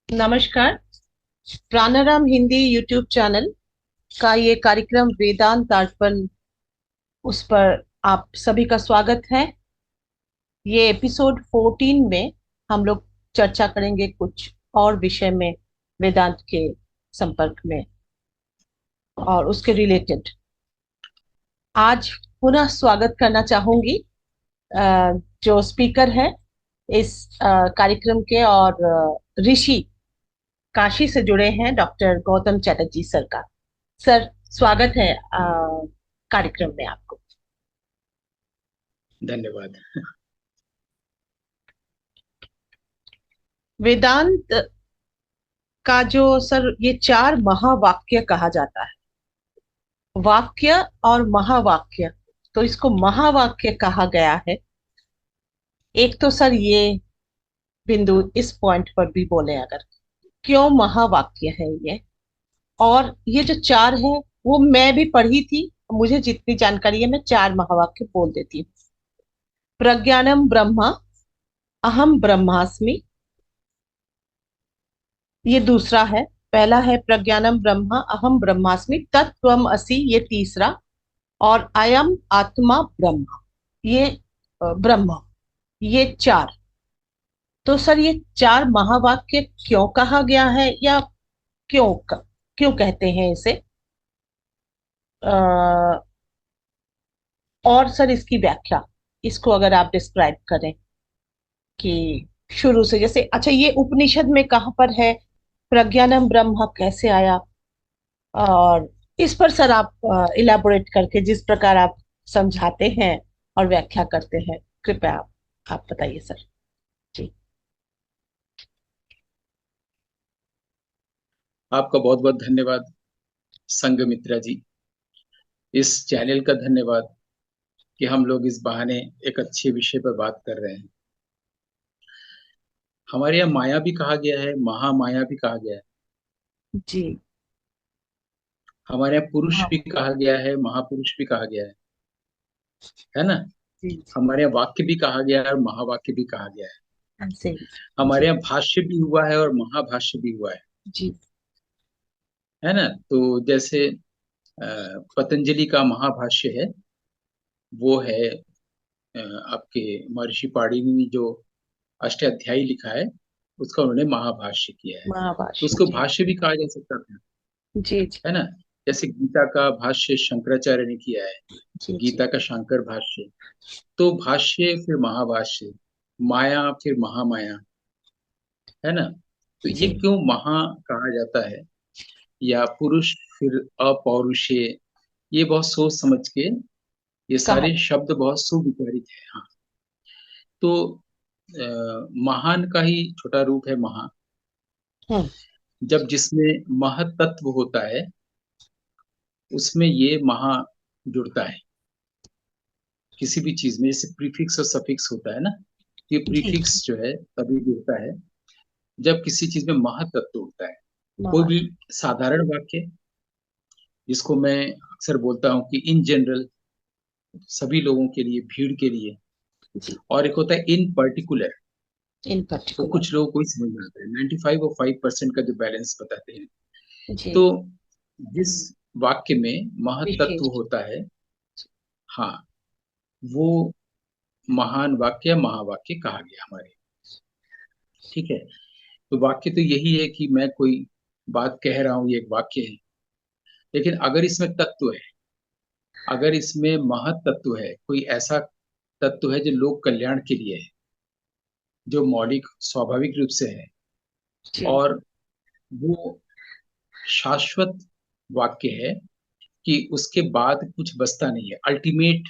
नमस्कार। Pranaram Hindi YouTube channel का ये कार्यक्रम वेदांत दर्पण, उस पर आप सभी का स्वागत है। ये एपिसोड 14 में हम लोग चर्चा करेंगे कुछ और विषय में, वेदांत के संपर्क में और उसके रिलेटेड। आज पुनः स्वागत करना चाहूंगी जो स्पीकर है इस कार्यक्रम के, और ऋषि काशी से जुड़े हैं, डॉक्टर गौतम चटर्जी सर का। सर, स्वागत है कार्यक्रम में आपको। धन्यवाद। वेदांत का जो सर ये चार महावाक्य कहा जाता है, वाक्य और महावाक्य, तो इसको महावाक्य कहा गया है। एक तो सर ये बिंदु इस पॉइंट पर भी बोले अगर, क्यों महावाक्य है ये? और ये जो चार है वो मैं भी पढ़ी थी, मुझे जितनी जानकारी है मैं चार महावाक्य बोल देती हूँ। प्रज्ञानम ब्रह्मा, अहम ब्रह्मास्मि, ये दूसरा है। पहला है प्रज्ञानम ब्रह्मा अहम ब्रह्मास्मि तत्त्वम असि, ये तीसरा। और अयम आत्मा ब्रह्म, ये ब्रह्म, ये चार। तो सर ये चार महावाक्य क्यों कहा गया है, या क्यों कहते हैं इसे? आ, और सर इसकी व्याख्या, इसको अगर आप डिस्क्राइब करें कि शुरू से, जैसे अच्छा ये उपनिषद में कहाँ पर है, प्रज्ञानम ब्रह्म कैसे आया, और इस पर सर आप इलाबोरेट करके जिस प्रकार आप समझाते हैं और व्याख्या करते हैं, कृपया आप बताइए सर। जी। आपका बहुत बहुत धन्यवाद संघमित्रा जी। इस चैनल का धन्यवाद कि हम लोग इस बहाने एक अच्छे विषय पर बात कर रहे हैं। हमारे यहाँ माया भी कहा गया है, महामाया भी कहा गया है। जी। हमारे यहाँ पुरुष हाँ। भी कहा गया है, महापुरुष भी कहा गया है ना। जी जी। हमारे यहाँ वाक्य भी कहा गया है और महावाक्य भी कहा गया है। ऐसे ही। हमारे जी यहाँ भाष्य भी हुआ है और महाभाष्य भी हुआ जी। है ना। तो जैसे पतंजलि का महाभाष्य है, वो है आपके महर्षि पाणिनि ने जो अष्टाध्यायी लिखा है, उसका उन्होंने महाभाष्य किया है। तो महाभाष्य। उसको जी भाष्य भी कहा जा सकता था, जी। जी है ना। जैसे गीता का भाष्य शंकराचार्य ने किया है, जी। जी। गीता का शंकर भाष्य। तो भाष्य फिर महाभाष्य, माया फिर महामाया, है ना। तो ये जी। क्यों महा कहा जाता है, या पुरुष फिर अपौरुषे, ये बहुत सोच समझ के ये कहा सारे शब्द बहुत सुविचारित है। हाँ। तो महान का ही छोटा रूप है महा। हम्म। जब जिसमें महतत्व होता है, उसमें ये महा जुड़ता है। किसी भी चीज में जैसे प्रीफिक्स और सफिक्स होता है ना, ये जी। प्रीफिक्स जो है तभी जुड़ता है जब किसी चीज में महतत्व होता है। कोई महा। भी साधारण वाक्य, जिसको मैं अक्सर बोलता हूँ कि इन जनरल, सभी लोगों के लिए, भीड़ के लिए। जी। और एक होता है इन पर्टिकुलर, इन वो पर्टिकुलर। कुछ लोगों को ही समझ में आता है। 95 और 5% का जो बैलेंस बताते हैं। जी। तो जिस वाक्य में महतत्व विशेष। होता है, हाँ, वो महान वाक्य या महावाक्य कहा गया हमारे। ठीक है। तो वाक्य तो यही है कि मैं कोई बात कह रहा हूं, ये एक वाक्य है। लेकिन अगर इसमें तत्व है, अगर इसमें महत तत्व है, कोई ऐसा तत्व है जो लोक कल्याण के लिए है, जो मौलिक स्वाभाविक रूप से है, जी। और वो शाश्वत वाक्य है कि उसके बाद कुछ बचता नहीं है, अल्टीमेट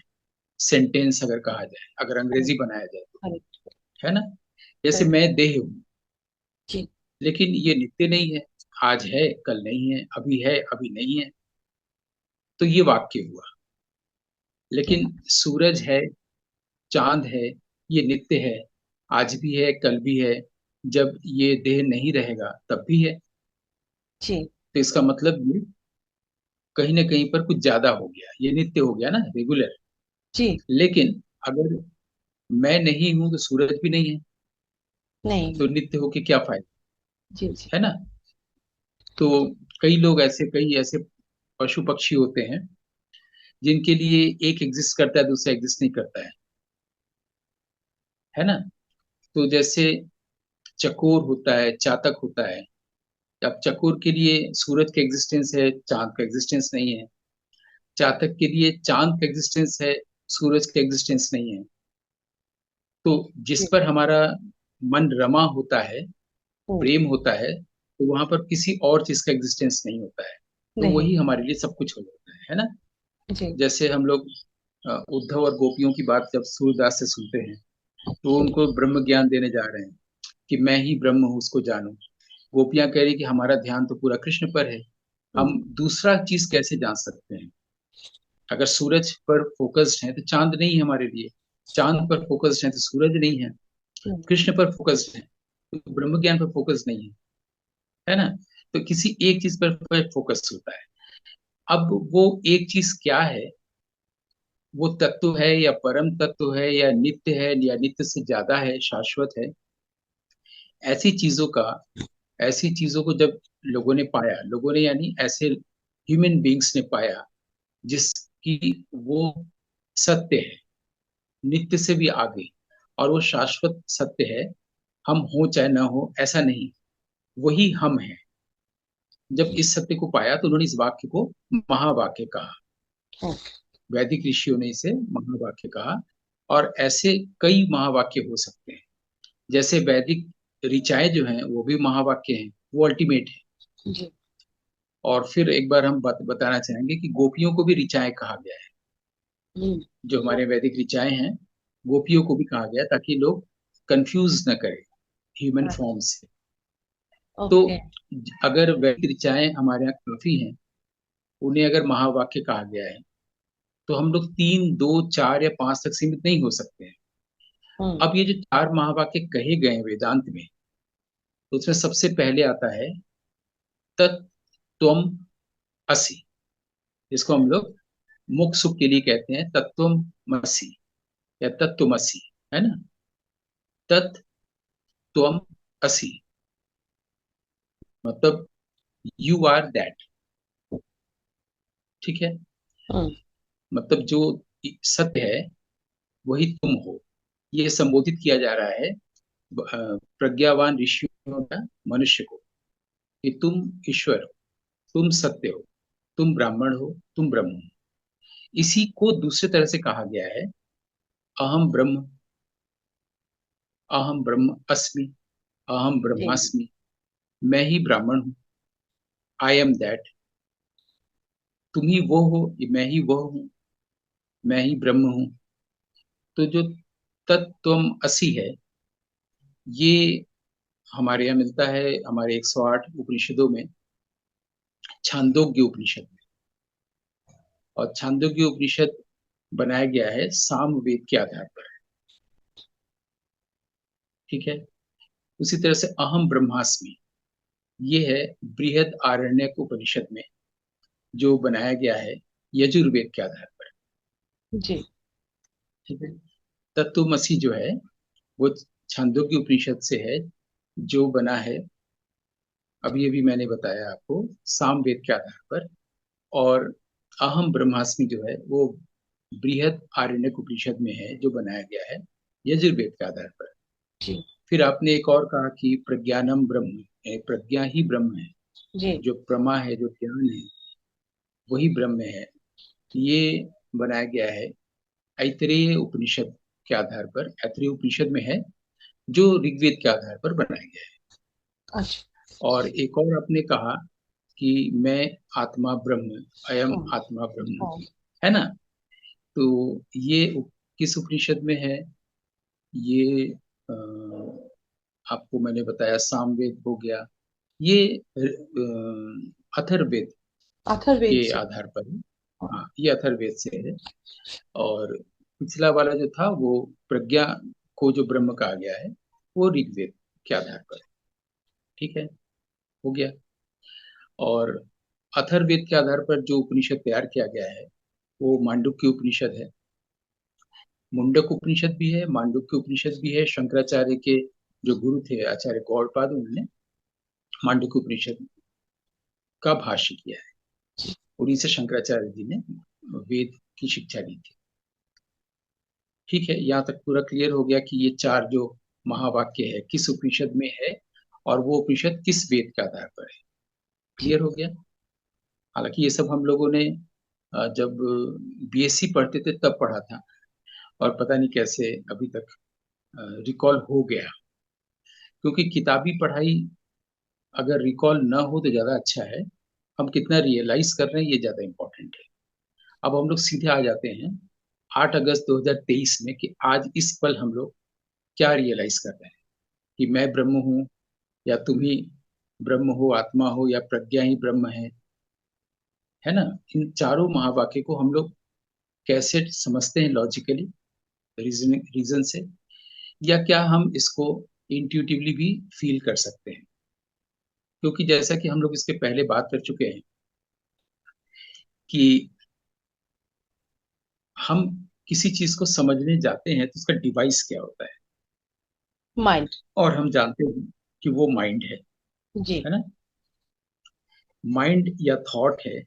सेंटेंस अगर कहा जाए, अगर अंग्रेजी बनाया जाए तो, करेक्ट। है ना। जैसे मैं देह हूँ, जी। लेकिन ये नित्य नहीं है। आज है कल नहीं है अभी नहीं है। तो ये वाक्य हुआ। ये लेकिन बात। सूरज है, चांद है, ये नित्य है, आज भी है कल भी है, जब ये देह नहीं रहेगा तब भी है। जी तो इसका मतलब ये कहीं ना कहीं पर कुछ ज्यादा हो गया, ये नित्य हो गया ना, रेगुलर। जी। लेकिन अगर मैं नहीं हूं तो सूरज भी नहीं है, नहीं। तो नित्य होके क्या फायदा। जी जी। है ना। तो कई ऐसे पशु पक्षी होते हैं जिनके लिए एक एग्जिस्ट करता है, दूसरा एग्जिस्ट नहीं करता है ना। तो जैसे चकोर होता है, चातक होता है। अब चकोर के लिए सूरज का एग्जिस्टेंस है, चांद का एग्जिस्टेंस नहीं है। चातक के लिए चांद का एग्जिस्टेंस है, सूरज का एग्जिस्टेंस नहीं है। तो जिस जी। पर हमारा मन रमा होता है, हम्म। प्रेम होता है, तो वहां पर किसी और चीज का एग्जिस्टेंस नहीं होता है। तो नहीं। वही हमारे लिए सब कुछ हो जाता है ना। जी जैसे हम लोग उद्धव और गोपियों की बात जब सूरदास से सुनते हैं, तो वो उनको ब्रह्म ज्ञान देने जा रहे हैं कि मैं ही ब्रह्म हूँ, उसको जानो। गोपियां कह रही कि हमारा ध्यान तो पूरा कृष्ण पर है, हम्म हम दूसरा चीज कैसे जान सकते हैं। अगर सूरज पर फोकस्ड है तो चांद नहीं है हमारे लिए, चांद पर फोकस्ड है तो सूरज नहीं है, हम्म। कृष्ण पर फोकस्ड है तो ब्रह्म ज्ञान पर फोकस नहीं है, है ना। तो किसी एक चीज पर फोकस होता है। अब वो एक चीज क्या है, वो तत्व है या परम तत्व है या नित्य है या नित्य से ज्यादा है, शाश्वत है। ऐसी चीजों का ऐसी चीजों को जब लोगों ने पाया, लोगों ने यानी ऐसे ह्यूमन बींग्स ने पाया जिसकी वो सत्य है, नित्य से भी आगे, और वो शाश्वत सत्य है। हम हो चाहे ना हो ऐसा नहीं, वही हम है। जब इस सत्य को पाया तो उन्होंने इस वाक्य को महावाक्य कहा। ओके। वैदिक ऋषियों ने इसे महावाक्य कहा। और ऐसे कई महावाक्य हो सकते हैं। जैसे वैदिक ऋचाएं जो हैं वो भी महावाक्य हैं, वो अल्टीमेट है। जी। और फिर एक बार हम बताना चाहेंगे कि गोपियों को भी ऋचाएं कहा गया है। हम्म। जो हमारे वैदिक ऋचाएं हैं, गोपियों को भी कहा गया, ताकि लोग कंफ्यूज न करें ह्यूमन फॉर्म से। तो ओके। अगर वैदिक ऋचाएं हमारे यहाँ काफी हैं, उन्हें अगर महावाक्य कहा गया है, तो हम लोग तीन, दो, चार या पांच तक सीमित नहीं हो सकते हैं। हम्म। अब ये जो चार महावाक्य कहे गए हैं वेदांत में, तो उसमें सबसे पहले आता है तत्त्वम असि, जिसको हम लोग मुख सुख के लिए कहते हैं तत्त्वमसि या तत्त्वमसि, है ना। तत्त्वम असि मतलब यू आर दैट। ठीक है। हम्म। मतलब जो सत्य है वही तुम हो, ये संबोधित किया जा रहा है प्रज्ञावान ऋषियों का मनुष्य को, कि तुम ईश्वर हो, तुम सत्य हो, तुम ब्राह्मण हो, तुम ब्रह्म हो। इसी को दूसरे तरह से कहा गया है अहम ब्रह्म, अहम ब्रह्म अस्मि, अहम जी ब्रह्मास्मि। मैं ही ब्राह्मण हूँ, आई एम दैट। तुम ही वो हो, ये मैं ही वह हूँ, मैं ही ब्रह्म हूँ। तो जो तत्त्वम असि है, ये हमारे यहाँ मिलता है हमारे 108 उपनिषदों में, छांदोग्य उपनिषद में। और छांदोग्य उपनिषद बनाया गया है सामवेद के आधार पर। ठीक है। उसी तरह से अहम ब्रह्मास्मि, ये है बृहद आरण्यक उपनिषद में, जो बनाया गया है यजुर्वेद के आधार पर। जी। ठीक है। तत्वमसि जो है वो छांदोग्य उपनिषद से है, जो बना है, अभी अभी मैंने बताया आपको, सामवेद के आधार पर। और अहम ब्रह्मास्मि जो है वो बृहद आरण्यक उपनिषद में है, जो बनाया गया है यजुर्वेद के आधार पर। जी फिर आपने एक और कहा कि प्रज्ञानम ब्रह्म है, प्रज्ञा ही ब्रह्म है। जी। जो प्रमा है, जो ज्ञान है, वही ब्रह्म है। ये बनाया गया है ऐतरेय उपनिषद के आधार पर। ऐतरेय उपनिषद में है, जो ऋग्वेद के आधार पर बनाया गया है। अच्छा। और एक और आपने कहा कि मैं आत्मा ब्रह्म, अयम हम्म। आत्मा ब्रह्म, हम्म। है ना। तो ये किस उपनिषद में है, ये आपको मैंने बताया सामवेद हो गया। ये अथर्ववेद अथर्ववेद के से। आधार पर है। हम्म। हाँ, ये अथर्ववेद से है। और पिछला वाला जो था वो प्रज्ञा को जो ब्रह्म कहा गया है, वो ऋग्वेद के आधार पर है। ठीक है, हो गया। और अथर्ववेद के आधार पर जो उपनिषद तैयार किया गया है, वो मांडुक्य उपनिषद है। मुंडक उपनिषद भी है, मांडुक्य उपनिषद भी है। शंकराचार्य के जो गुरु थे आचार्य गौड़पाद, उन्होंने मांडुक्य उपनिषद का भाष्य किया है। उन्हीं से शंकराचार्य जी ने वेद की शिक्षा दी थी। ठीक है, यहाँ तक पूरा क्लियर हो गया कि ये चार जो महावाक्य है किस उपनिषद में है और वो उपनिषद किस वेद के आधार पर है। जी। क्लियर हो गया। हालांकि ये सब हम लोगों ने जब बीएससी पढ़ते थे तब पढ़ा था, और पता नहीं कैसे अभी तक रिकॉल हो गया। क्योंकि किताबी पढ़ाई अगर रिकॉल ना हो तो ज्यादा अच्छा है, हम कितना रियलाइज कर रहे हैं ये ज्यादा इंपॉर्टेंट है। अब हम लोग सीधे आ जाते हैं 8 अगस्त 2023 में, कि आज इस पल हम लोग क्या रियलाइज कर रहे हैं, कि मैं ब्रह्म हूँ, या तुम ही ब्रह्म हो, आत्मा हो, या प्रज्ञा ही ब्रह्म है ना। इन चारों महावाक्य को हम लोग कैसे समझते हैं लॉजिकली, रीजन से, या क्या हम इसको इंट्यूटिवली भी फील कर सकते हैं। क्योंकि जैसा कि हम लोग इसके पहले बात कर चुके हैं कि हम किसी चीज को समझने जाते हैं तो उसका डिवाइस क्या होता है, माइंड। और हम जानते हैं कि वो माइंड जी। है ना। माइंड या थॉट है,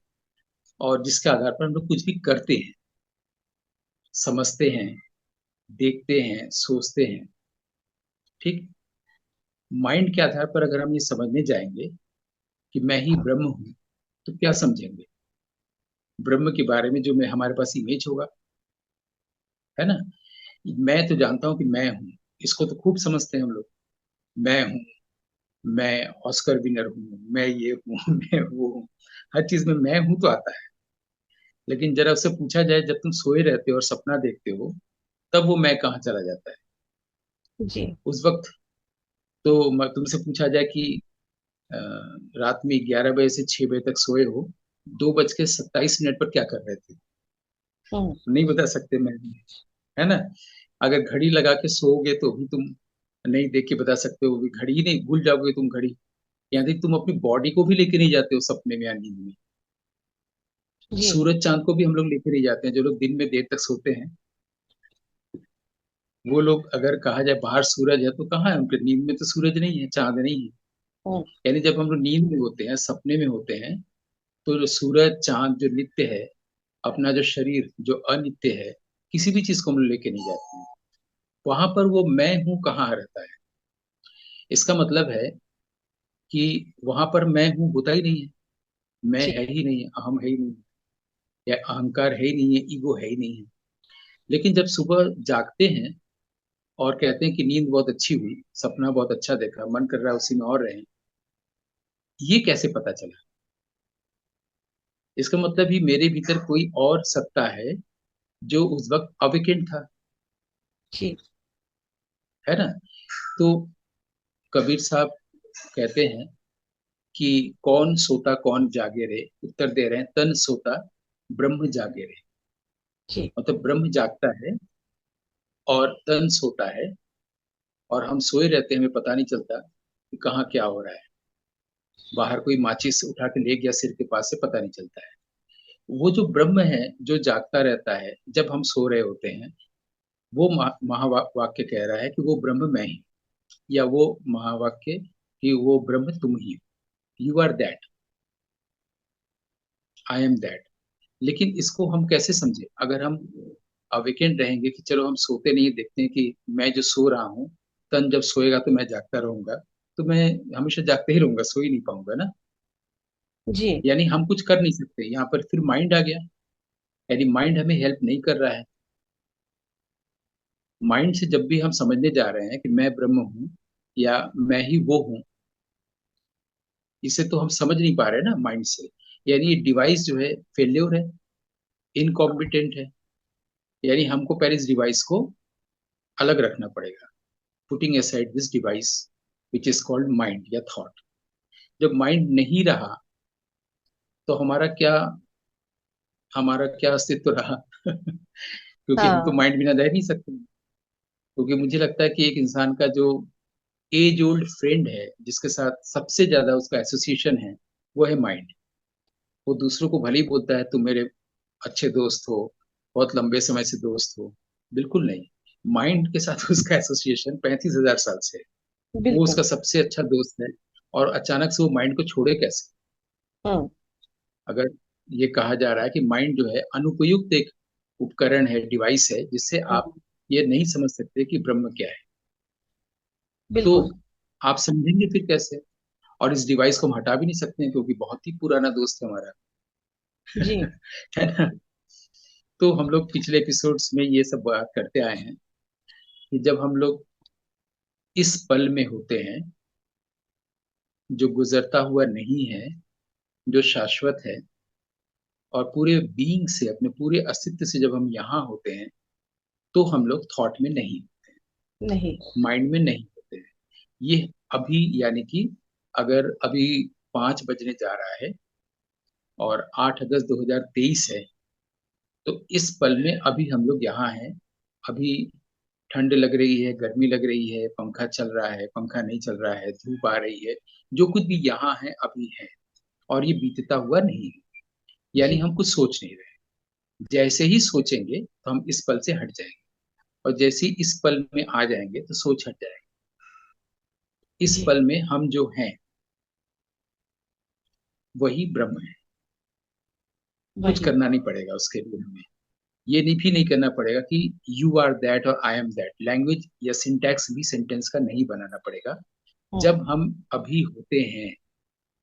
और जिसके आधार पर हम लोग कुछ भी करते हैं, समझते हैं, देखते हैं, सोचते हैं। ठीक। माइंड के आधार पर अगर हम ये समझने जाएंगे कि मैं ही ब्रह्म हूं, तो क्या समझेंगे ब्रह्म के बारे में, जो मैं हमारे पास इमेज होगा, है ना। मैं तो जानता हूं कि मैं हूं, इसको तो खूब समझते हैं हम लोग। मैं हूं, मैं ऑस्कर विनर हूँ, मैं ये हूँ मैं वो हूँ। हर चीज में मैं हूँ तो आता है। लेकिन जरा उससे पूछा जाए, जब तुम सोए रहते हो और सपना देखते हो, तब वो मैं कहाँ चला जाता है जी। उस वक्त। तो तुमसे पूछा जाए कि अ, रात में 11 बजे से 6 बजे तक सोए हो, 2:27 पर क्या कर रहे थे, हम्म। नहीं बता सकते मैं, है ना। अगर घड़ी लगा के सोओगे तो भी तुम नहीं देख के बता सकते हो, भी घड़ी ही नहीं, भूल जाओगे तुम घड़ी। यहाँ तक तुम अपनी बॉडी को भी लेके नहीं जाते हो सपने में या नींद में। जी। सूरज चांद को भी हम लोग लेके नहीं जाते हैं। जो लोग दिन में देर तक सोते हैं, वो लोग, अगर कहा जाए बाहर सूरज है तो कहाँ है, उनके नींद में तो सूरज नहीं है, चांद नहीं है। हम्म। यानी जब हम लोग नींद में होते हैं, सपने में होते हैं, तो जो सूरज चांद जो नित्य है, अपना जो शरीर जो अनित्य है, किसी भी चीज को हम लोग लेके नहीं जाते हैं। वहां पर वो मैं हूँ कहाँ रहता है। इसका मतलब है कि वहां पर मैं हूँ होता ही नहीं है। मैं जी। है ही नहीं है, अहम है ही नहीं है, या अहंकार है ही नहीं है, ईगो है ही नहीं है। लेकिन जब सुबह जागते हैं और कहते हैं कि नींद बहुत अच्छी हुई, सपना बहुत अच्छा देखा, मन कर रहा है उसी में और रहें, ये कैसे पता चला। इसका मतलब ही मेरे भीतर कोई और सत्ता है जो उस वक्त अविकेंट था, जी। है ना। तो कबीर साहब कहते हैं कि कौन सोता कौन जागे रे, उत्तर दे रहे हैं तन सोता ब्रह्म जागे रे। जी। मतलब ब्रह्म जागता है और तन सोता है, और हम सोए रहते हैं, हमें पता नहीं चलता कि कहाँ क्या हो रहा है। बाहर कोई माचिस उठा के ले गया सिर के पास से, पता नहीं चलता है। वो जो ब्रह्म है जो जागता रहता है जब हम सो रहे होते हैं, वो महावाक्य कह रहा है कि वो ब्रह्म मैं ही, या वो महावाक्य कि वो ब्रह्म तुम ही, you are that, I am that. लेकिन इसको हम कैसे समझे, अगर हम अवेकेंट रहेंगे कि चलो हम सोते नहीं, देखते हैं कि मैं जो सो रहा हूँ, तन जब सोएगा तो मैं जागता रहूंगा, तो मैं हमेशा जागते ही रहूंगा, सो ही नहीं पाऊंगा ना। जी। यानी हम कुछ कर नहीं सकते। यहाँ पर फिर माइंड आ गया, यानी माइंड हमें हेल्प नहीं कर रहा है। माइंड से जब भी हम समझने जा रहे हैं कि मैं ब्रह्म हूँ, या मैं ही वो हूँ, इसे तो हम समझ नहीं पा रहे ना माइंड से। यानी ये डिवाइस जो है फेल्योर है, इनकॉम्पिटेंट है। यानी हमको पहले इस डिवाइस को अलग रखना पड़ेगा, putting aside this device which is called mind या थॉट। जब माइंड नहीं रहा तो हमारा क्या अस्तित्व रहा क्योंकि हम तो हाँ। माइंड बिना रह नहीं सकते। क्योंकि मुझे लगता है कि एक इंसान का जो एज ओल्ड फ्रेंड है, जिसके साथ सबसे ज्यादा उसका एसोसिएशन है, वो है माइंड। वो दूसरों को भले ही बोलता है तुम मेरे अच्छे दोस्त हो, बहुत लंबे समय से दोस्त हो, बिल्कुल नहीं। माइंड के साथ उसका एसोसिएशन 35,000 साल से है। वो बिल्कुल। उसका सबसे अच्छा दोस्त है, और अचानक से वो माइंड को छोड़े कैसे? हम्म। अगर ये कहा जा रहा है कि माइंड जो है अनुपयुक्त एक उपकरण है, डिवाइस है, जिससे आप हम्म। ये नहीं समझ सकते कि ब्रह्म क्या है, तो बिल्कुल। आप समझेंगे फिर कैसे? और इस डिवाइस को हम हटा भी नहीं सकते हैं क्योंकि बहुत ही पुराना दोस्त है हमारा। जी। है ना? तो हम लोग पिछले एपिसोड्स में ये सब बात करते आए हैं कि जब हम लोग इस पल में होते हैं, जो गुजरता हुआ नहीं है, जो शाश्वत है, और पूरे बीइंग से, अपने पूरे अस्तित्व से जब हम यहाँ होते हैं, तो हम लोग थॉट में नहीं, नहीं। माइंड में नहीं होते हैं। ये अभी, यानी कि अगर अभी 5 बजने जा रहा है और 8 अगस्त 2023 है, तो इस पल में अभी हम लोग यहाँ हैं। अभी ठंड लग रही है, गर्मी लग रही है, पंखा चल रहा है, पंखा नहीं चल रहा है, धूप आ रही है, जो कुछ भी यहाँ है अभी है, और ये बीतता हुआ नहीं है। यानी जी। हम कुछ सोच नहीं रहे। जैसे ही सोचेंगे तो हम इस पल से हट जाएंगे, और जैसे ही इस पल में आ जाएंगे तो सोच हट जाएगी। इस जी। पल में हम जो हैं वही ब्रह्म है। कुछ वही। करना नहीं पड़ेगा उसके लिए हमें। ये नहीं भी नहीं करना पड़ेगा कि यू आर दैट और आई एम दैट। लैंग्वेज या सिंटैक्स भी सेंटेंस का नहीं बनाना पड़ेगा। हम्म। जब हम अभी होते हैं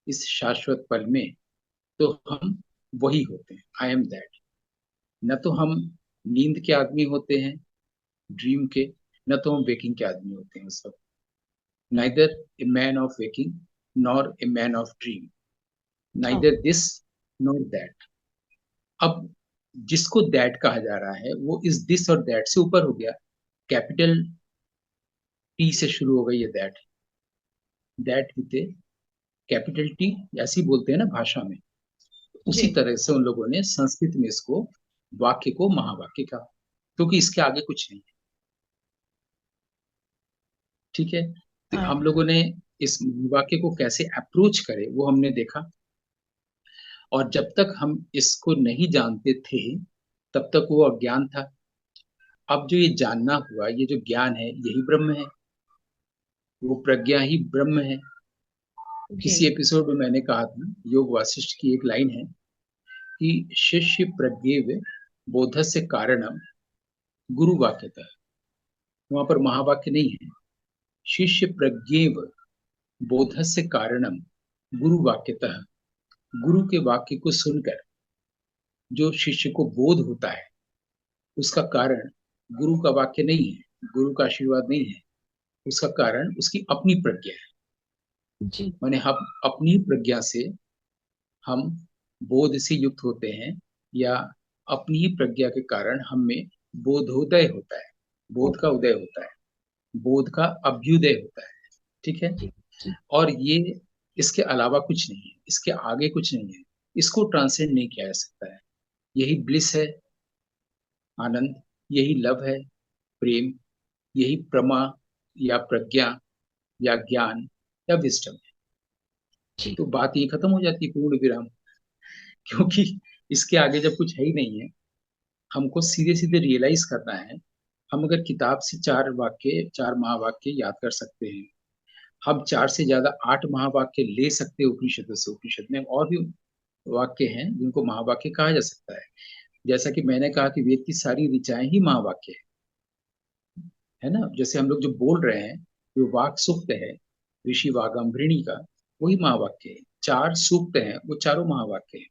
इस शाश्वत पल में, तो हम वही होते हैं, आई एम दैट। न तो हम नींद के आदमी होते हैं, ड्रीम के, न तो हम वेकिंग के आदमी होते हैं उस वक्त। Neither a man of waking nor a man of dream, हाँ। Neither this nor that. अब जिसको दैट कहा जा रहा है वो इस दिस और दैट से ऊपर हो गया। कैपिटल टी से शुरू हो गई ये that. That with A capital T, ऐसी बोलते हैं ना भाषा में। उसी जी। तरह से उन लोगों ने संस्कृत में इसको, वाक्य को महावाक्य कहा, क्योंकि इसके आगे कुछ नहीं है। ठीक है? तो हाँ। हम लोगों ने इस वाक्य को कैसे अप्रोच करे वो हमने देखा। और जब तक हम इसको नहीं जानते थे, तब तक वो अज्ञान था। अब जो ये जानना हुआ, ये जो ज्ञान है, यही ब्रह्म है। वो प्रज्ञा ही ब्रह्म है। जी। किसी एपिसोड में मैंने कहा था, योग वासिष्ठ की एक लाइन है कि शिष्य प्रज्ञेव बोधस्य कारणम गुरु वाक्यतः। वहां पर महावाक्य नहीं है। शिष्य प्रज्ञेव बोधस्य कारणम गुरु वाक्यतः। गुरु के वाक्य को सुनकर जो शिष्य को बोध होता है, उसका कारण गुरु का वाक्य नहीं है, गुरु का आशीर्वाद नहीं है। उसका कारण उसकी अपनी प्रज्ञा है। जी। माने हम अपनी प्रज्ञा से हम बोध से युक्त होते हैं, या अपनी ही प्रज्ञा के कारण हम में बोधोदय होता है, बोध का ओके। उदय होता है, बोध का अभ्युदय होता है। ठीक है? जी। जी। और ये, इसके अलावा कुछ नहीं है, इसके आगे कुछ नहीं है। इसको ट्रांसेंड नहीं किया जा सकता है। यही ब्लिस है, आनंद। यही लव है, प्रेम। यही प्रमा या प्रज्ञा या ज्ञान या विस्डम है। जी। तो बात ये खत्म हो जाती है, पूर्ण विराम। क्योंकि इसके आगे जब कुछ है ही नहीं है, हमको सीधे सीधे रियलाइज करना है। हम अगर किताब से 4 वाक्य, 4 महावाक्य याद कर सकते हैं, हम 4 से ज्यादा 8 महावाक्य ले सकते हैं उपनिषदों से। उपनिषद में और भी वाक्य हैं जिनको महावाक्य कहा जा सकता है। जैसा कि मैंने कहा कि वेद की सारी ऋचाएं ही महावाक्य है ना? जैसे हम लोग जो बोल रहे हैं, जो वाक सूक्त है ऋषि वागंभृणी का, वही महावाक्य है। 4 सूक्त हैं, वो चारों महावाक्य है।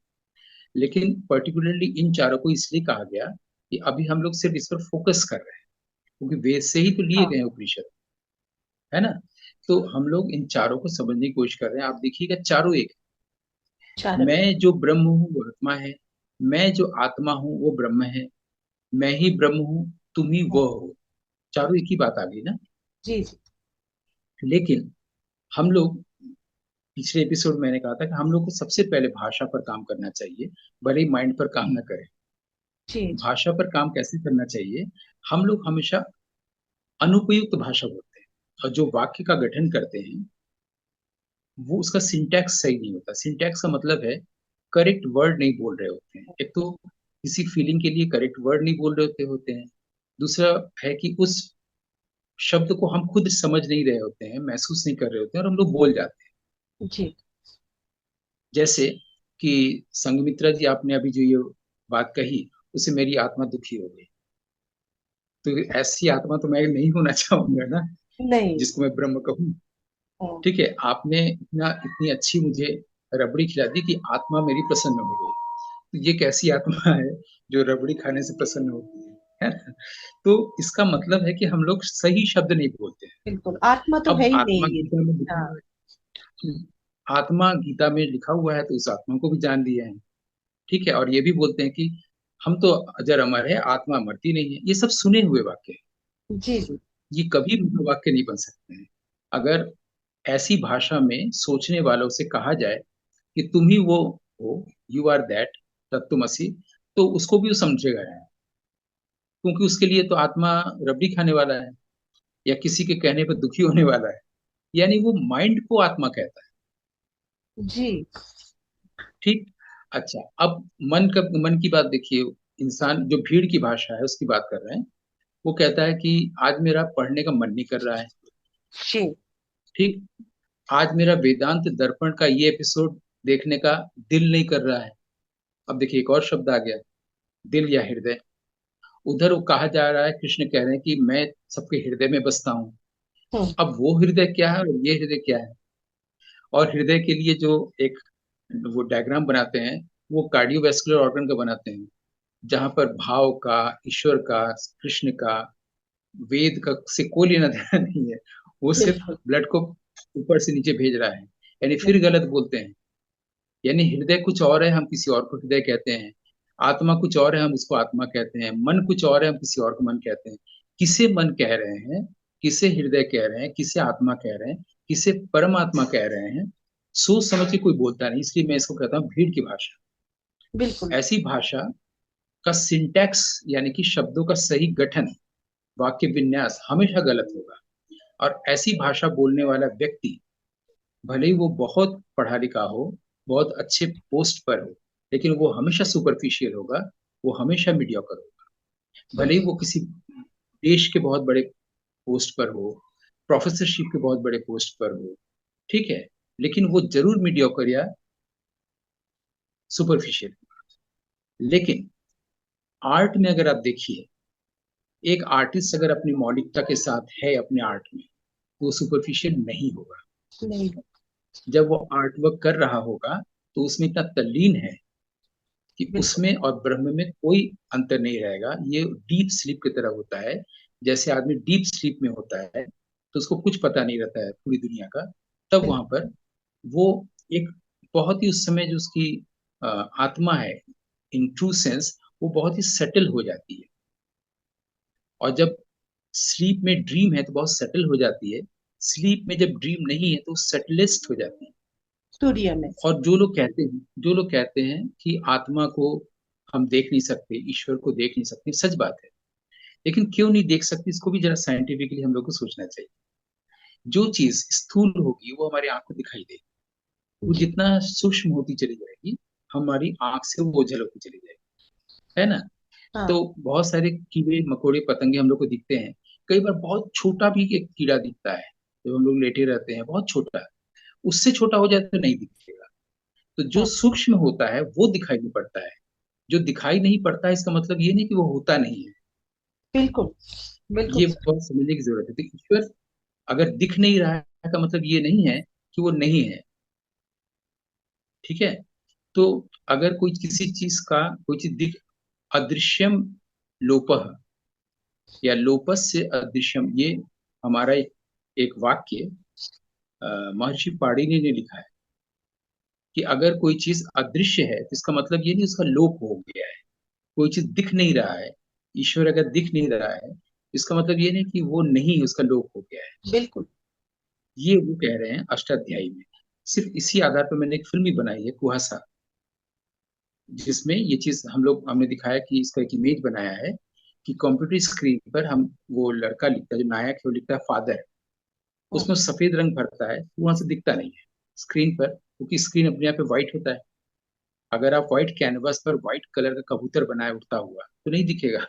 लेकिन पर्टिकुलरली इन चारों को इसलिए कहा गया कि अभी हम लोग सिर्फ इस पर फोकस कर रहे हैं, क्योंकि वेद से ही तो लिए हाँ। गए हैं उपनिषद, है ना? तो हम लोग इन चारों को समझने की कोशिश कर रहे हैं। आप देखिएगा, चारों एक है। चारों एक। मैं जो ब्रह्म हूँ वो आत्मा है, मैं जो आत्मा हूँ वो ब्रह्म है, मैं ही ब्रह्म हूँ, तुम ही वो हो। चारों एक ही बात आ गई ना? जी। जी। लेकिन हम लोग, पिछले एपिसोड मैंने कहा था कि हम लोग को सबसे पहले भाषा पर काम करना चाहिए, भले ही माइंड पर काम ना करें। जी। जी। भाषा पर काम कैसे करना चाहिए? हम लोग हमेशा अनुपयुक्त भाषा बोलते हैं, और जो वाक्य का गठन करते हैं वो, उसका सिंटैक्स सही नहीं होता। सिंटैक्स का मतलब है करेक्ट वर्ड नहीं बोल रहे होते हैं। एक तो किसी फीलिंग के लिए करेक्ट वर्ड नहीं बोल रहे होते हैं। दूसरा है कि उस शब्द को हम खुद समझ नहीं रहे होते हैं, महसूस नहीं कर रहे होते हैं, और हम लोग बोल जाते हैं। जी। जैसे कि संघमित्रा जी, आपने अभी जो ये बात कही, उससे मेरी आत्मा दुखी हो गई। तो ऐसी आत्मा तो मैं नहीं होना चाहूंगा ना, नहीं। जिसको मैं ब्रह्म कहूँ। हम्म। ठीक है, आपने इतनी अच्छी मुझे रबड़ी खिला दी कि आत्मा मेरी प्रसन्न हो गई। तो ये कैसी आत्मा है जो रबड़ी खाने से प्रसन्न होती है ना? तो इसका मतलब है कि हम लोग सही शब्द नहीं बोलते हैं। बिल्कुल, आत्मा तो है अब ही आत्मा नहीं ये। गीता में लिखा हाँ। हुआ है, आत्मा गीता में लिखा हुआ है, तो उस आत्मा को भी जान लिया है। ठीक है, और ये भी बोलते हैं कि हम तो अजर अमर है, आत्मा मरती नहीं है। ये सब सुने हुए वाक्य हैं। जी जी। ये कभी भी वाक्य नहीं बन सकते हैं। अगर ऐसी भाषा में सोचने वालों से कहा जाए कि तुम ही वो हो, यू आर दैट, तत्वमसी, तो उसको भी वो समझेगा है, क्योंकि उसके लिए तो आत्मा रबड़ी खाने वाला है, या किसी के कहने पर दुखी होने वाला है। यानी वो माइंड को आत्मा कहता है। जी। ठीक। अच्छा, अब मन की बात देखिए। इंसान जो भीड़ की भाषा है उसकी बात कर रहे हैं। वो कहता है कि आज मेरा पढ़ने का मन नहीं कर रहा है। जी। ठीक। आज मेरा वेदांत दर्पण का ये एपिसोड देखने का दिल नहीं कर रहा है। अब देखिए, एक और शब्द आ गया, दिल या हृदय। उधर वो कहा जा रहा है, कृष्ण कह रहे हैं कि मैं सबके हृदय में बसता हूँ। हम्म। अब वो हृदय क्या है और ये हृदय क्या है? और हृदय के लिए जो एक वो डायग्राम बनाते हैं, वो कार्डियोवैस्कुलर ऑर्गन का बनाते हैं, जहां पर भाव का, ईश्वर का, कृष्ण का, वेद का से कोई लेना देना नहीं है। वो सिर्फ बिल्कुल। ब्लड को ऊपर से नीचे भेज रहा है। यानी फिर बिल्कुल। गलत बोलते हैं। यानी हृदय कुछ और है, हम किसी और को हृदय कहते हैं। आत्मा कुछ और है, हम उसको आत्मा कहते हैं। मन कुछ और है, हम किसी और को मन कहते हैं। किसे मन कह रहे हैं, किसे हृदय कह रहे हैं, किसे आत्मा कह रहे हैं, किसे परमात्मा कह रहे हैं, सोच समझ के कोई बोलता नहीं। इसलिए मैं इसको कहता हूँ भीड़ की भाषा। बिल्कुल। ऐसी भाषा का सिंटैक्स, यानी कि शब्दों का सही गठन, वाक्य विन्यास हमेशा गलत होगा। और ऐसी भाषा बोलने वाला व्यक्ति, भले ही वो बहुत पढ़ा लिखा हो, बहुत अच्छे पोस्ट पर हो, लेकिन वो हमेशा सुपरफिशियल होगा, वो हमेशा मीडियोकर होगा। भले ही बिल्कुल। वो किसी देश के बहुत बड़े पोस्ट पर हो, प्रोफेसरशिप के बहुत बड़े पोस्ट पर हो, ठीक है, लेकिन वो जरूर मीडियोकर या सुपरफिशियल। लेकिन आर्ट में अगर आप देखिए, एक आर्टिस्ट अगर अपनी मौलिकता के साथ है अपने आर्ट में, तो वो सुपरफिशियल नहीं होगा। नहीं। जब वो आर्ट वर्क कर रहा होगा, तो उसमें इतना तल्लीन है कि बिल्कुल। उसमें और ब्रह्म में कोई अंतर नहीं रहेगा। ये डीप स्लीप की तरह होता है। जैसे आदमी डीप स्लीप में होता है, तो उसको कुछ पता नहीं रहता है पूरी दुनिया का। तब वहां बिल्कुल। पर वो एक बहुत ही, उस समय जो उसकी आत्मा है, इन ट्रू सेंस, वो बहुत ही सेटल हो जाती है। और जब स्लीप में ड्रीम है तो बहुत सेटल हो जाती है। स्लीप में जब ड्रीम नहीं है तो सेटलिस्ट हो जाती है। सूर्य में। और जो लोग कहते हैं कि आत्मा को हम देख नहीं सकते, ईश्वर को देख नहीं सकते, सच बात है। लेकिन क्यों नहीं देख सकते, इसको भी जरा साइंटिफिकली हम लोग को सोचना चाहिए। जो चीज स्थूल होगी वो हमारी आंख को दिखाई देगी। वो जी। जितना सूक्ष्म होती चली जाएगी, हमारी आंख से वो ओझल होती चली जाएगी, है ना? तो हाँ। बहुत सारे कीड़े मकोड़े पतंगे हम लोग को दिखते हैं। कई बार बहुत छोटा भी एक कीड़ा दिखता है, जब हम लोग लेटे रहते हैं, बहुत छोटा, उससे छोटा हो जाए तो नहीं दिखेगा। तो जो हाँ। सूक्ष्म होता है वो दिखाई नहीं पड़ता है। जो दिखाई नहीं पड़ता है, इसका मतलब ये नहीं कि वो होता नहीं है। बिल्कुल। बिल्कुल ये सर। बहुत समझने की जरूरत है। तो ईश्वर अगर दिख नहीं रहा है का मतलब ये नहीं है कि वो नहीं है। ठीक है। तो अगर कोई किसी चीज का, कोई चीज दिख, अदृश्यम लोपः, या लोपस से अदृश्यम, ये हमारा एक वाक्य महर्षि पाणिनि ने लिखा है कि अगर कोई चीज अदृश्य है तो इसका मतलब ये नहीं उसका लोप हो गया है। कोई चीज दिख नहीं रहा है, ईश्वर अगर दिख नहीं रहा है, इसका मतलब ये नहीं कि वो नहीं, उसका लोप हो गया है। बिल्कुल। ये वो कह रहे हैं अष्टाध्यायी में। सिर्फ इसी आधार पर मैंने एक फिल्म भी बनाई है, कुहासा, जिसमें ये चीज हमने दिखाया कि इसका एक इमेज बनाया है कि कंप्यूटर स्क्रीन पर हम, वो लड़का लिखता है, जो नायक है वो लिखता है फादर, हम्म। उसमें सफेद रंग भरता है तो वहां से दिखता नहीं है स्क्रीन पर, क्योंकि स्क्रीन अपने आप पे व्हाइट होता है। अगर आप व्हाइट कैनवस पर व्हाइट कलर का कबूतर बनाए उड़ता हुआ, तो नहीं दिखेगा,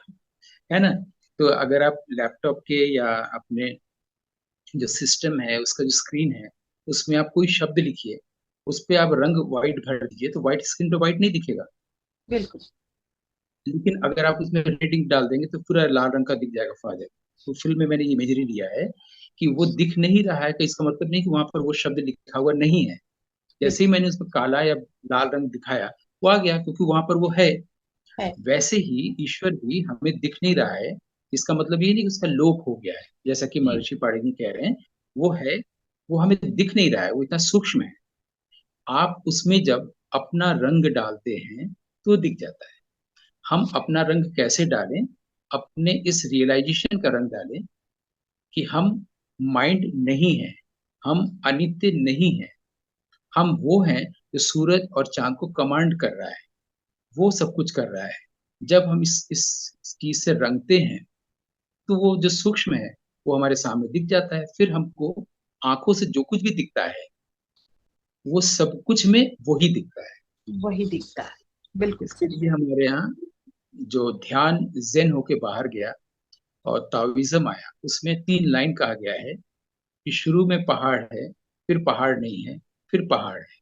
है ना? तो अगर आप लैपटॉप के या अपने जो सिस्टम है उसका जो स्क्रीन है, उसमें आप कोई शब्द लिखिए, उस पे आप रंग व्हाइट भर दीजिए तो व्हाइट स्क्रीन पे व्हाइट नहीं दिखेगा। बिल्कुल। लेकिन अगर आप उसमें रेडिंग डाल देंगे तो पूरा लाल रंग का दिख जाएगा फादर। तो फिल्म में मैंने ये इमेजरी लिया है कि वो दिख नहीं रहा है, तो इसका मतलब नहीं कि वहां पर वो शब्द लिखा हुआ नहीं है। जैसे ही बिल्कुल मैंने उसमें काला या लाल रंग दिखाया, वो आ गया क्योंकि वहां पर वो है। है। वैसे ही ईश्वर भी हमें दिख नहीं रहा है, इसका मतलब ये नहीं कि उसका लोप हो गया है, जैसा कि जी महर्षि पाणिनि कह रहे हैं। वो है, वो हमें दिख नहीं रहा है, वो इतना सूक्ष्म है। आप उसमें जब अपना रंग डालते हैं तो दिख जाता है। हम अपना रंग कैसे डालें? अपने इस रियलाइजेशन का रंग डालें कि हम माइंड नहीं है, हम अनित्य नहीं है, हम वो हैं जो सूरज और चांद को कमांड कर रहा है, वो सब कुछ कर रहा है। जब हम इस चीज से रंगते हैं तो वो जो सूक्ष्म है वो हमारे सामने दिख जाता है। फिर हमको आंखों से जो कुछ भी दिखता है वो सब कुछ में वही दिखता है। वही दिखता है। बिल्कुल सही इसीलिए है। हमारे यहाँ जो ध्यान जेन होके बाहर गया और ताओइज्म आया, उसमें 3 लाइन कहा गया है कि शुरू में पहाड़ है, फिर पहाड़ नहीं है, फिर पहाड़ है।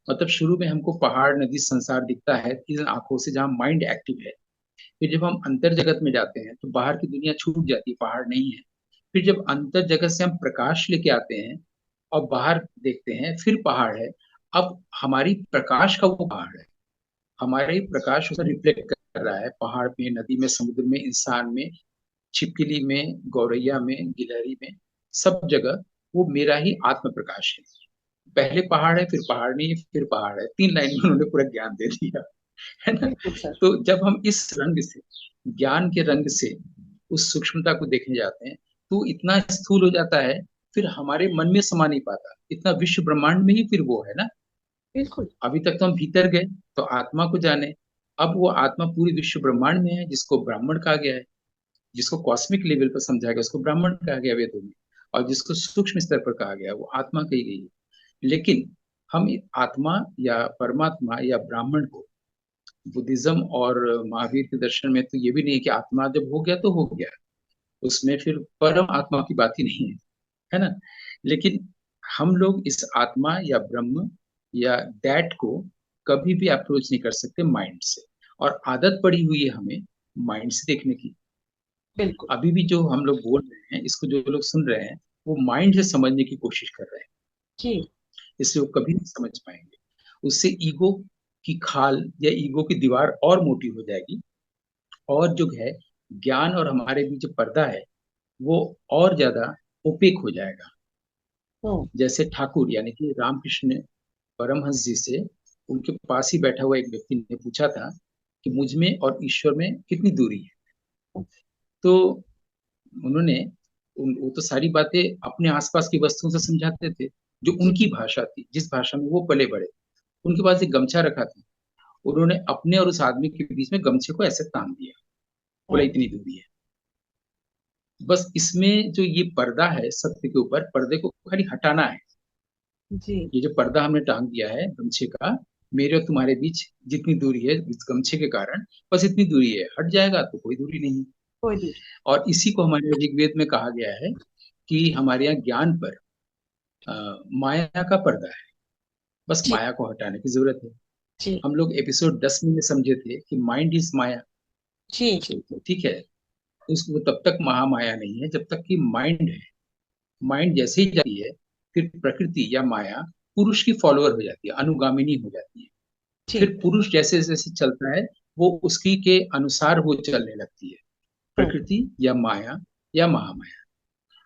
मतलब शुरू में हमको पहाड़ नदी संसार दिखता है इन आंखों से जहाँ माइंड एक्टिव है। फिर जब हम अंतर जगत में जाते हैं तो बाहर की दुनिया छूट जाती है, पहाड़ नहीं है। फिर जब अंतर जगत से हम प्रकाश लेके आते हैं और बाहर देखते हैं, फिर पहाड़ है। अब हमारी प्रकाश का वो पहाड़ है, हमारे प्रकाश उसे रिफ्लेक्ट कर रहा है पहाड़ में, नदी में, समुद्र में, इंसान में, छिपकली में, गौरैया में, गिलहरी में, सब जगह वो मेरा ही आत्म प्रकाश है। पहले पहाड़ है, फिर पहाड़ नहीं है, फिर पहाड़ है। 3 लाइन में उन्होंने पूरा ज्ञान दे दिया, है ना। बिल्कुल सर। तो जब हम इस रंग से, ज्ञान के रंग से उस सूक्ष्मता को देखने जाते हैं तो इतना स्थूल हो जाता है, फिर हमारे मन में समा नहीं पाता, इतना विश्व ब्रह्मांड में ही फिर वो है ना। बिल्कुल। अभी तक तो हम भीतर गए तो आत्मा को जाने, अब वो आत्मा पूरी विश्व ब्रह्मांड में है, जिसको ब्राह्मण कहा गया है। जिसको कॉस्मिक लेवल पर समझा गया उसको ब्राह्मण कहा गया वेदों में, और जिसको सूक्ष्म स्तर पर कहा गया वो आत्मा कही गई है। लेकिन हम आत्मा या परमात्मा या ब्राह्मण को बुद्धिज्म और महावीर के दर्शन में तो ये भी नहीं है कि आत्मा जब हो गया तो हो गया, उसमें फिर परम आत्मा की बात ही नहीं है, है ना। लेकिन हम लोग इस आत्मा या ब्रह्म या दैट को कभी भी अप्रोच नहीं कर सकते माइंड से, और आदत पड़ी हुई है हमें माइंड से देखने की। बिल्कुल। अभी भी जो हम लोग बोल रहे हैं, इसको जो लोग सुन रहे हैं, वो माइंड से समझने की कोशिश कर रहे हैं, जी इसलिए वो कभी नहीं समझ पाएंगे। उससे ईगो की खाल या ईगो की दीवार और मोटी हो जाएगी, और जो है ज्ञान और हमारे बीच जो पर्दा है वो और ज्यादा ओपेक हो जाएगा। हम्म। जैसे ठाकुर यानी कि रामकृष्ण ने परमहंस जी से, उनके पास ही बैठा हुआ एक व्यक्ति ने पूछा था कि मुझ में और ईश्वर में कितनी दूरी है। तो उन्होंने वो तो सारी बातें अपने आसपास की वस्तुओं से समझाते थे, जो जी। उनकी भाषा थी, जिस भाषा में वो पले बड़े। उनके पास एक गमछा रखा था, उन्होंने अपने और उस आदमी के बीच में गमछे को ऐसे तान दिया, बोला हम्म। इतनी दूरी है। बस इसमें जो ये पर्दा है सत्य के ऊपर, पर्दे को खाली हटाना है। जी। ये जो पर्दा हमने टांग दिया है गमछे का, मेरे और तुम्हारे बीच जितनी दूरी है इस गमछे के कारण, बस इतनी दूरी है, हट जाएगा तो कोई दूरी नहीं। कोई दूर। और इसी को हमारे ऋग्वेद में कहा गया है कि हमारे यहाँ ज्ञान पर माया का पर्दा है, बस जी। माया को हटाने की जरूरत है। जी। हम लोग एपिसोड 10 में ये समझे थे कि माइंड इज माया, जी। जी। जी। ठीक है। उसको तब तक महामाया नहीं है जब तक कि माइंड है। माइंड जैसे ही जाती है, फिर प्रकृति या माया पुरुष की फॉलोअर हो जाती है, अनुगामिनी हो जाती है। जी। फिर पुरुष जैसे जैसे चलता है वो उसकी के अनुसार वो चलने लगती है, हम्म। प्रकृति या माया या महामाया।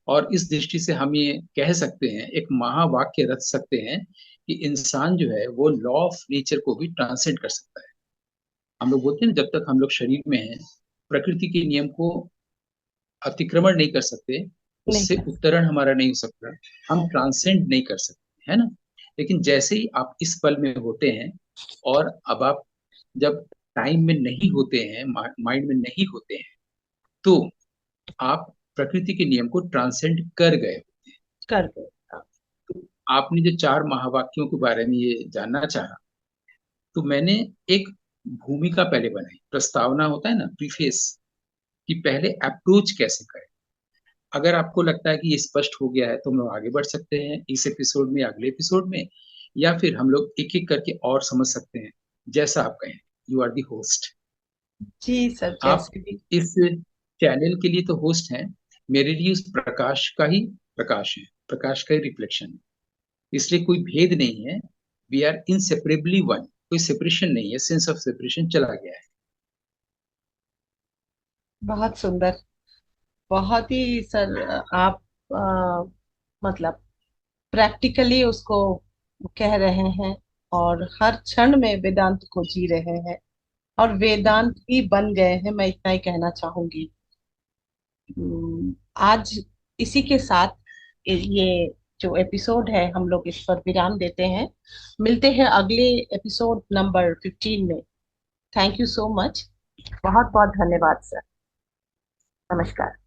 और इस दृष्टि से हम ये कह सकते हैं, एक महावाक्य रच सकते हैं कि इंसान जो है वो लॉ ऑफ नेचर को भी ट्रांसेंड कर सकता है। हम लोग बोलते हैं ना, जब तक हम लोग शरीर में हैं प्रकृति के नियम को अतिक्रमण नहीं कर सकते, नहीं उससे कर। उत्तरण हमारा नहीं हो सकता, हम ट्रांसेंड नहीं कर सकते, है ना। लेकिन जैसे ही आप इस पल में होते हैं, और अब आप जब टाइम में नहीं होते हैं, माइंड में नहीं होते हैं, तो आप प्रकृति के नियम को ट्रांसेंड कर गए। कर दो। तो आपने जो 4 महावाक्यों के बारे में ये जानना चाहा, तो मैंने एक भूमिका पहले बनाई, प्रस्तावना होता है ना, प्रीफेस, कि पहले अप्रोच कैसे करें। अगर आपको लगता है कि ये स्पष्ट हो गया है तो हम लोग आगे बढ़ सकते हैं इस एपिसोड में, अगले एपिसोड में, या फिर हम लोग एक एक करके और समझ सकते हैं, जैसा आप कहें। You are the host. जी सर, आप जैसे भी। इस चैनल के लिए तो होस्ट हैं, मेरे लिए उस प्रकाश का ही प्रकाश है, प्रकाश का ही रिफ्लेक्शन है। इसलिए कोई भेद नहीं है। वी आर इनसेपरेबली वन, कोई सेपरेशन नहीं है, सेंस ऑफ सेपरेशन चला गया है। बहुत सुंदर। बहुत ही सर, आप मतलब प्रैक्टिकली उसको कह रहे हैं, और हर क्षण में वेदांत को जी रहे हैं, और हम्म। वेदांत ही बन गए हैं, मैं इतना ही कहना चाहूंगी। आज इसी के साथ ये जो एपिसोड है हम लोग इस पर विराम देते हैं। मिलते हैं अगले एपिसोड नंबर 15 में। Thank you so much. बहुत बहुत धन्यवाद सर। नमस्कार।